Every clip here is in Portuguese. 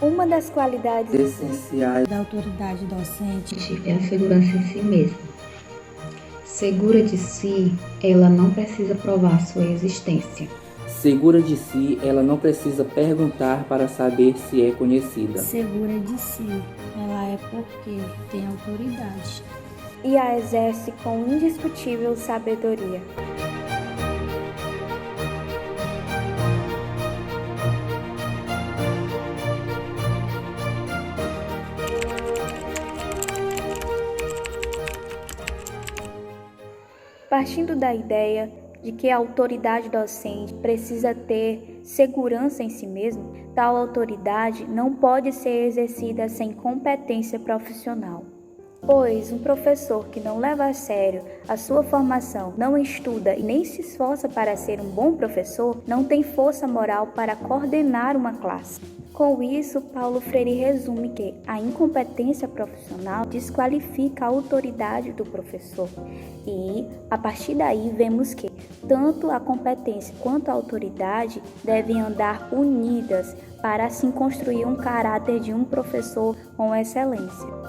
Uma das qualidades essenciais da autoridade docente é a segurança em si mesma. Segura de si, ela não precisa provar sua existência. Segura de si, ela não precisa perguntar para saber se é conhecida. Segura de si, ela é porque tem autoridade. E a exerce com indiscutível sabedoria. Partindo da ideia de que a autoridade docente precisa ter segurança em si mesmo, tal autoridade não pode ser exercida sem competência profissional. Pois um professor que não leva a sério a sua formação, não estuda e nem se esforça para ser um bom professor, não tem força moral para coordenar uma classe. Com isso, Paulo Freire resume que a incompetência profissional desqualifica a autoridade do professor. E, a partir daí, vemos que tanto a competência quanto a autoridade devem andar unidas para assim construir um caráter de um professor com excelência.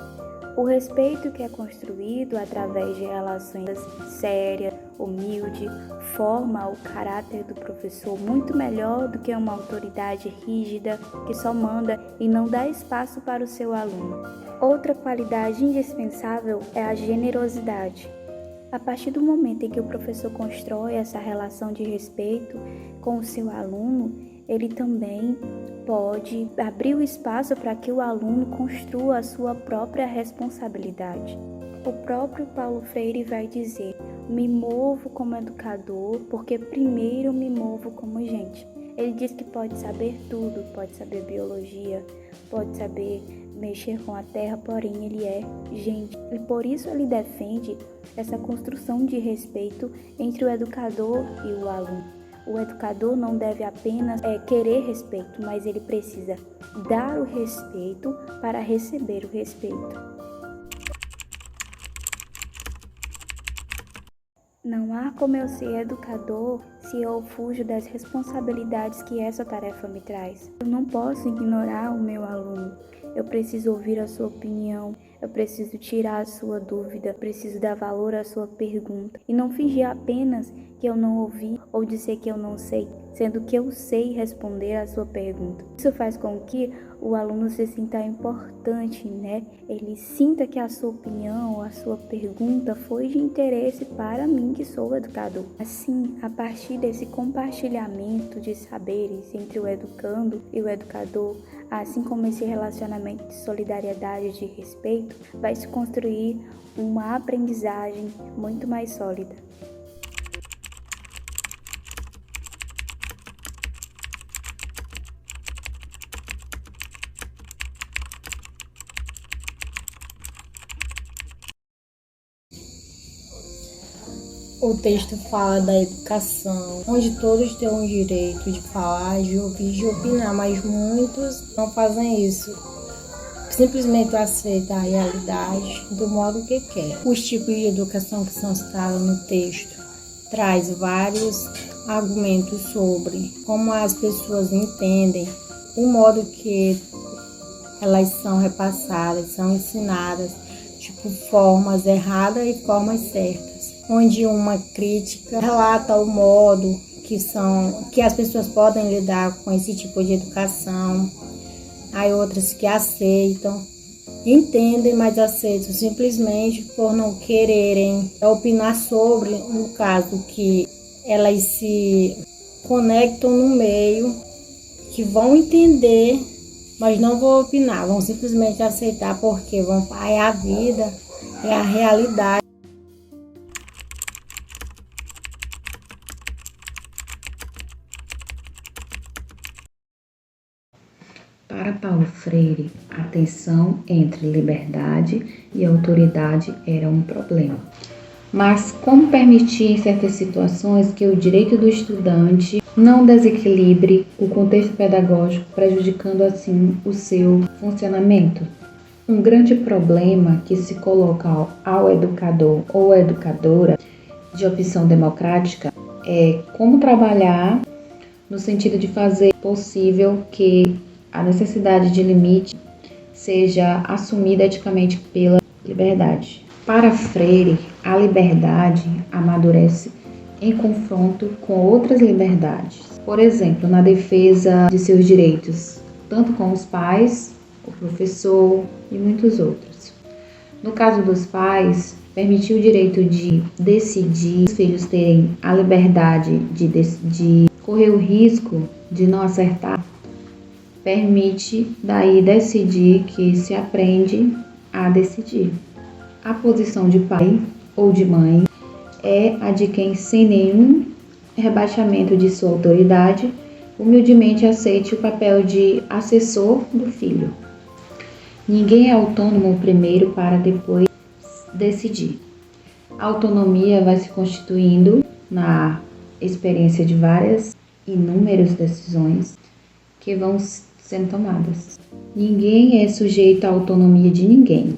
O respeito que é construído através de relações sérias, humildes, forma o caráter do professor muito melhor do que uma autoridade rígida que só manda e não dá espaço para o seu aluno. Outra qualidade indispensável é a generosidade. A partir do momento em que o professor constrói essa relação de respeito com o seu aluno, ele também pode abrir o espaço para que o aluno construa a sua própria responsabilidade. O próprio Paulo Freire vai dizer: me movo como educador porque primeiro me movo como gente. Ele diz que pode saber tudo, pode saber biologia, pode saber mexer com a terra, porém ele é gente. E por isso ele defende essa construção de respeito entre o educador e o aluno. O educador não deve apenas querer respeito, mas ele precisa dar o respeito para receber o respeito. Não há como eu ser educador se eu fujo das responsabilidades que essa tarefa me traz. Eu não posso ignorar o meu aluno. Eu preciso ouvir a sua opinião, eu preciso tirar a sua dúvida, preciso dar valor à sua pergunta. E não fingir apenas que eu não ouvi ou dizer que eu não sei, sendo que eu sei responder à sua pergunta. Isso faz com que o aluno se sinta importante, né? Ele sinta que a sua opinião ou a sua pergunta foi de interesse para mim, que sou o educador. Assim, a partir desse compartilhamento de saberes entre o educando e o educador, assim como esse relacionamento de solidariedade e de respeito, vai se construir uma aprendizagem muito mais sólida. O texto fala da educação, onde todos têm o direito de falar, de ouvir, de opinar, mas muitos não fazem isso. Simplesmente aceitam a realidade do modo que quer. Os tipos de educação que são citados no texto traz vários argumentos sobre como as pessoas entendem o modo que elas são repassadas, são ensinadas, tipo formas erradas e formas certas. Onde uma crítica relata o modo que as pessoas podem lidar com esse tipo de educação. Há outras que aceitam, entendem, mas aceitam simplesmente por não quererem opinar sobre, no caso que elas se conectam no meio, que vão entender, mas não vão opinar, vão simplesmente aceitar porque é a vida, é a realidade. Para Paulo Freire, a tensão entre liberdade e autoridade era um problema. Mas como permitir em certas situações que o direito do estudante não desequilibre o contexto pedagógico, prejudicando assim o seu funcionamento? Um grande problema que se coloca ao educador ou educadora de opção democrática é como trabalhar no sentido de fazer possível que a necessidade de limite seja assumida eticamente pela liberdade. Para Freire, a liberdade amadurece em confronto com outras liberdades. Por exemplo, na defesa de seus direitos, tanto com os pais, o professor e muitos outros. No caso dos pais, permitir o direito de decidir, os filhos terem a liberdade de correr o risco de não acertar, permite daí decidir que se aprende a decidir. A posição de pai ou de mãe é a de quem, sem nenhum rebaixamento de sua autoridade, humildemente aceite o papel de assessor do filho. Ninguém é autônomo primeiro para depois decidir. A autonomia vai se constituindo na experiência de várias inúmeras decisões que vão sendo tomadas. Ninguém é sujeito à autonomia de ninguém.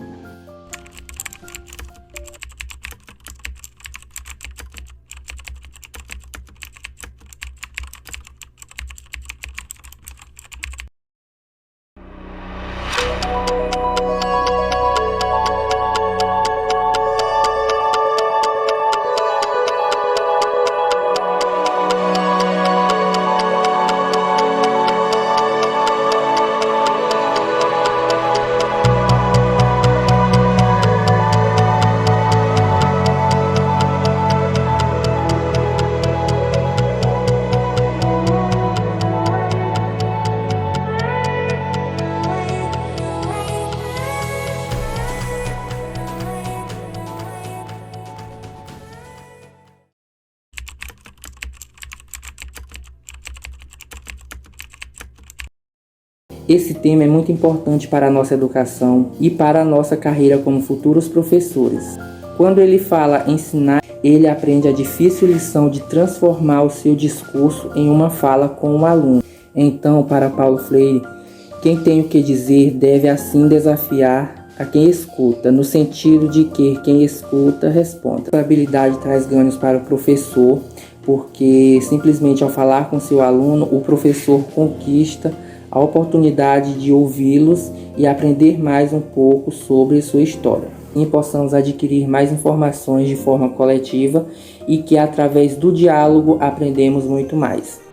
Esse tema é muito importante para a nossa educação e para a nossa carreira como futuros professores. Quando ele fala ensinar, ele aprende a difícil lição de transformar o seu discurso em uma fala com o aluno. Então, para Paulo Freire, quem tem o que dizer deve assim desafiar a quem escuta, no sentido de que quem escuta responda. A habilidade traz ganhos para o professor, porque simplesmente ao falar com seu aluno, o professor conquista a oportunidade de ouvi-los e aprender mais um pouco sobre sua história. E possamos adquirir mais informações de forma coletiva e que através do diálogo aprendemos muito mais.